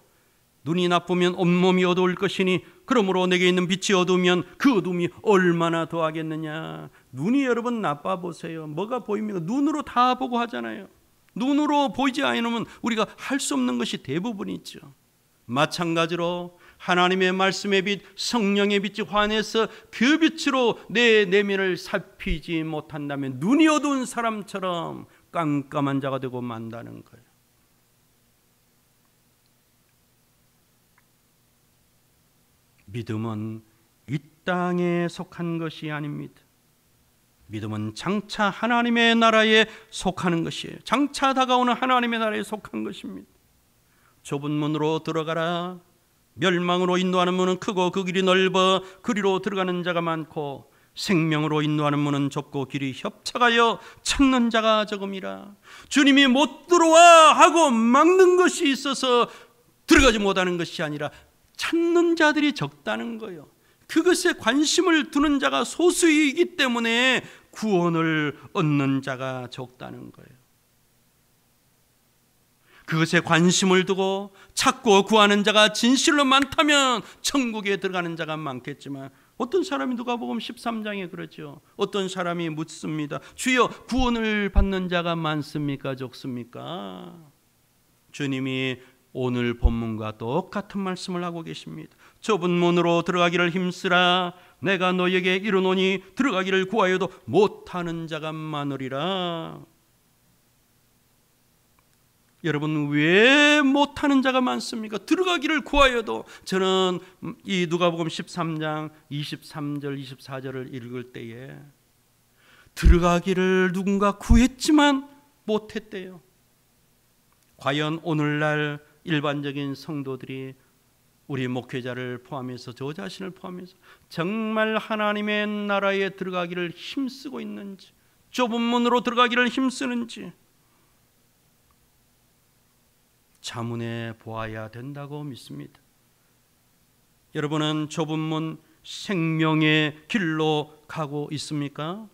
눈이 나쁘면 온몸이 어두울 것이니 그러므로 내게 있는 빛이 어두우면 그 어둠이 얼마나 더하겠느냐. 눈이 여러분 나빠 보세요. 뭐가 보입니까? 눈으로 다 보고 하잖아요. 눈으로 보이지 않으면 우리가 할 수 없는 것이 대부분이죠. 마찬가지로 하나님의 말씀의 빛, 성령의 빛이 환해서 그 빛으로 내 내면을 살피지 못한다면 눈이 어두운 사람처럼 깜깜한 자가 되고 만다는 거예요. 믿음은 이 땅에 속한 것이 아닙니다. 믿음은 장차 하나님의 나라에 속하는 것이에요. 장차 다가오는 하나님의 나라에 속한 것입니다. 좁은 문으로 들어가라. 멸망으로 인도하는 문은 크고 그 길이 넓어 그리로 들어가는 자가 많고 생명으로 인도하는 문은 좁고 길이 협착하여 찾는 자가 적음이라. 주님이 못 들어와 하고 막는 것이 있어서 들어가지 못하는 것이 아니라 찾는 자들이 적다는 거예요. 그것에 관심을 두는 자가 소수이기 때문에 구원을 얻는 자가 적다는 거예요. 그것에 관심을 두고 찾고 구하는 자가 진실로 많다면 천국에 들어가는 자가 많겠지만, 어떤 사람이 누가복음 13장에 그러죠. 어떤 사람이 묻습니다. 주여, 구원을 받는 자가 많습니까, 적습니까? 주님이 오늘 본문과 똑같은 말씀을 하고 계십니다. 좁은 문으로 들어가기를 힘쓰라. 내가 너에게 이르노니 들어가기를 구하여도 못하는 자가 많으리라. 여러분, 왜 못하는 자가 많습니까? 들어가기를 구하여도. 저는 이 누가복음 13장 23절 24절을 읽을 때에 들어가기를 누군가 구했지만 못했대요. 과연 오늘날 일반적인 성도들이, 우리 목회자를 포함해서 저 자신을 포함해서 정말 하나님의 나라에 들어가기를 힘쓰고 있는지, 좁은 문으로 들어가기를 힘쓰는지 자문해 보아야 된다고 믿습니다. 여러분은 좁은 문 생명의 길로 가고 있습니까?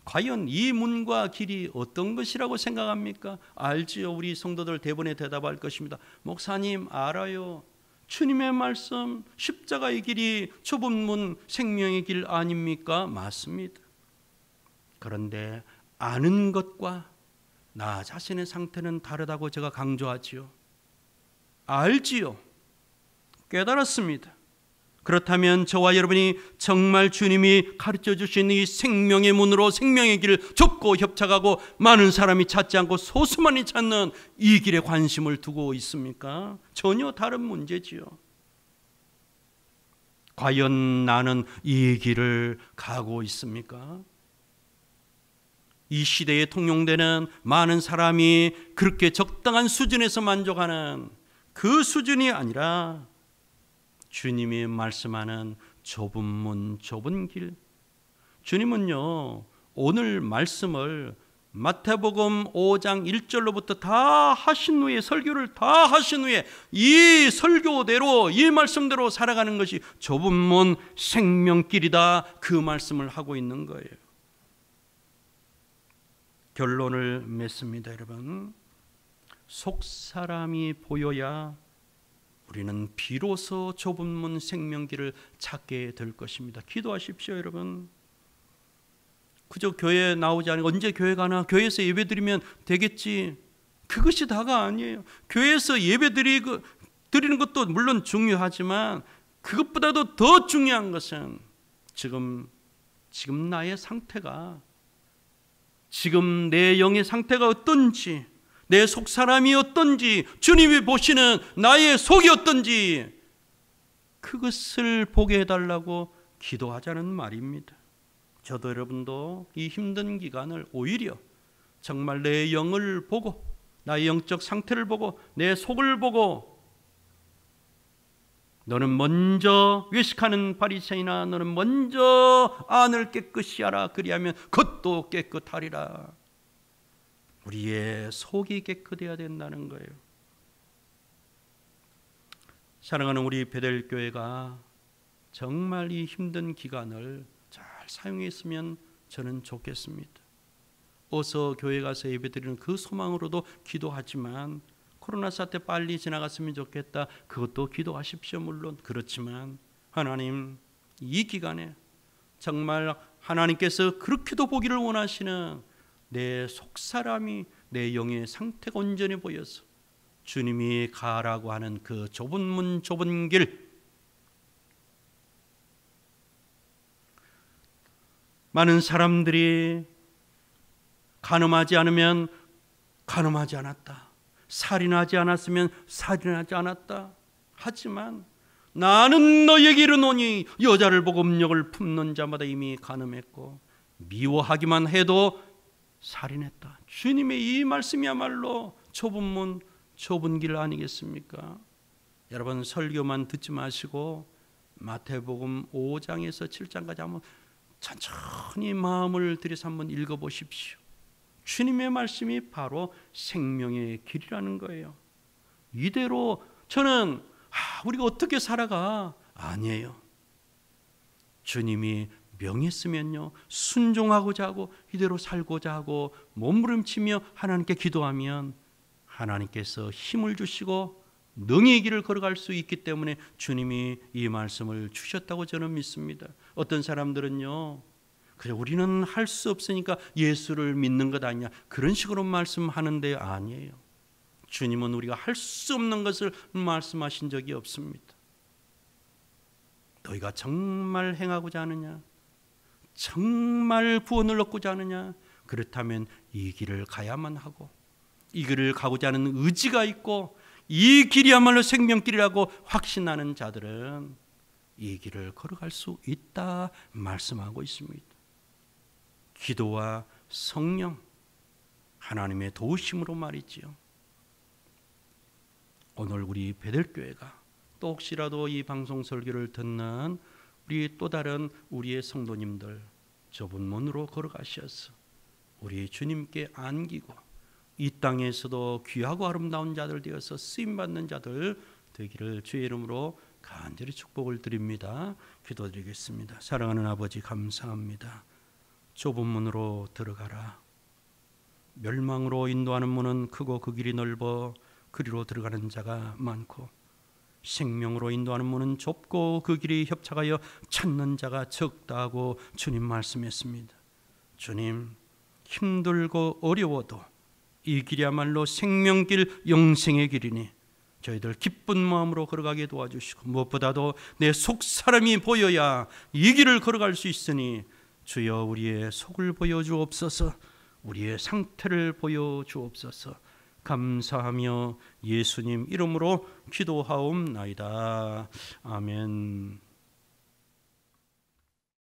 과연 이 문과 길이 어떤 것이라고 생각합니까? 알지요. 우리 성도들 대부분에 대답할 것입니다. 목사님, 알아요. 주님의 말씀, 십자가의 길이 좁은 문 생명의 길 아닙니까? 맞습니다. 그런데 아는 것과 나 자신의 상태는 다르다고 제가 강조하지요. 알지요. 깨달았습니다. 그렇다면 저와 여러분이 정말 주님이 가르쳐 주신 이 생명의 문으로 생명의 길을 좁고 협착하고 많은 사람이 찾지 않고 소수만이 찾는 이 길에 관심을 두고 있습니까? 전혀 다른 문제지요. 과연 나는 이 길을 가고 있습니까? 이 시대에 통용되는 많은 사람이 그렇게 적당한 수준에서 만족하는 그 수준이 아니라 주님이 말씀하는 좁은 문, 좁은 길. 주님은요, 오늘 말씀을 마태복음 5장 1절로부터 다 하신 후에, 설교를 다 하신 후에 이 설교대로, 이 말씀대로 살아가는 것이 좁은 문 생명길이다, 그 말씀을 하고 있는 거예요. 결론을 맺습니다. 여러분, 속사람이 보여야 우리는 비로소 좁은 문 생명길을 찾게 될 것입니다. 기도하십시오. 여러분, 그저 교회에 나오지 않고 언제 교회 가나, 교회에서 예배 드리면 되겠지, 그것이 다가 아니에요. 교회에서 예배 드리는 것도 물론 중요하지만 그것보다도 더 중요한 것은 지금 나의 상태가, 지금 내 영의 상태가 어떤지, 내 속사람이 어떤지, 주님이 보시는 나의 속이 어떤지, 그것을 보게 해달라고 기도하자는 말입니다. 저도 여러분도 이 힘든 기간을 오히려 정말 내 영을 보고, 나의 영적 상태를 보고, 내 속을 보고, 너는 먼저 외식하는 바리새인아, 너는 먼저 안을 깨끗이 하라, 그리하면 겉도 깨끗하리라. 우리의 속이 깨끗해야 된다는 거예요. 사랑하는 우리 베델교회가 정말 이 힘든 기간을 잘 사용했으면 저는 좋겠습니다. 어서 교회 가서 예배드리는 그 소망으로도 기도하지만, 코로나 사태 빨리 지나갔으면 좋겠다, 그것도 기도하십시오. 물론 그렇지만 하나님, 이 기간에 정말 하나님께서 그렇게도 보기를 원하시는 내 속사람이, 내 영의 상태가 온전히 보여서 주님이 가라고 하는 그 좁은 문, 좁은 길, 많은 사람들이 간음하지 않으면 간음하지 않았다, 살인하지 않았으면 살인하지 않았다, 하지만 나는 너에게 이르노니 여자를 보고 음욕을 품는 자마다 이미 간음했고 미워하기만 해도 살인했다. 주님의 이 말씀이야말로 좁은 문, 좁은 길 아니겠습니까? 여러분 설교만 듣지 마시고 마태복음 5장에서 7장까지 한번 천천히 마음을 들여서 한번 읽어보십시오. 주님의 말씀이 바로 생명의 길이라는 거예요. 이대로 저는 우리가 어떻게 살아가? 아니에요. 주님이 명했으면요, 순종하고자 하고 이대로 살고자 하고 몸부림치며 하나님께 기도하면 하나님께서 힘을 주시고 능히 길을 걸어갈 수 있기 때문에 주님이 이 말씀을 주셨다고 저는 믿습니다. 어떤 사람들은요, 그래 우리는 할 수 없으니까 예수를 믿는 것 아니냐, 그런 식으로 말씀하는데 아니에요. 주님은 우리가 할 수 없는 것을 말씀하신 적이 없습니다. 너희가 정말 행하고자 하느냐, 정말 구원을 얻고자 하느냐, 그렇다면 이 길을 가야만 하고, 이 길을 가고자 하는 의지가 있고, 이 길이야말로 생명길이라고 확신하는 자들은 이 길을 걸어갈 수 있다 말씀하고 있습니다. 기도와 성령, 하나님의 도우심으로 말이지요. 오늘 우리 베델교회가 또 혹시라도 이 방송 설교를 듣는 우리 또 다른 우리의 성도님들 좁은 문으로 걸어가셔서 우리 주님께 안기고 이 땅에서도 귀하고 아름다운 자들 되어서 쓰임받는 자들 되기를 주의 이름으로 간절히 축복을 드립니다. 기도드리겠습니다. 사랑하는 아버지 감사합니다. 좁은 문으로 들어가라. 멸망으로 인도하는 문은 크고 그 길이 넓어 그리로 들어가는 자가 많고, 생명으로 인도하는 문은 좁고 그 길이 협착하여 찾는 자가 적다고 주님 말씀했습니다. 주님, 힘들고 어려워도 이 길이야말로 생명길, 영생의 길이니 저희들 기쁜 마음으로 걸어가게 도와주시고, 무엇보다도 내 속사람이 보여야 이 길을 걸어갈 수 있으니 주여 우리의 속을 보여주옵소서, 우리의 상태를 보여주옵소서. 감사하며 예수님 이름으로 기도하옵나이다. 아멘.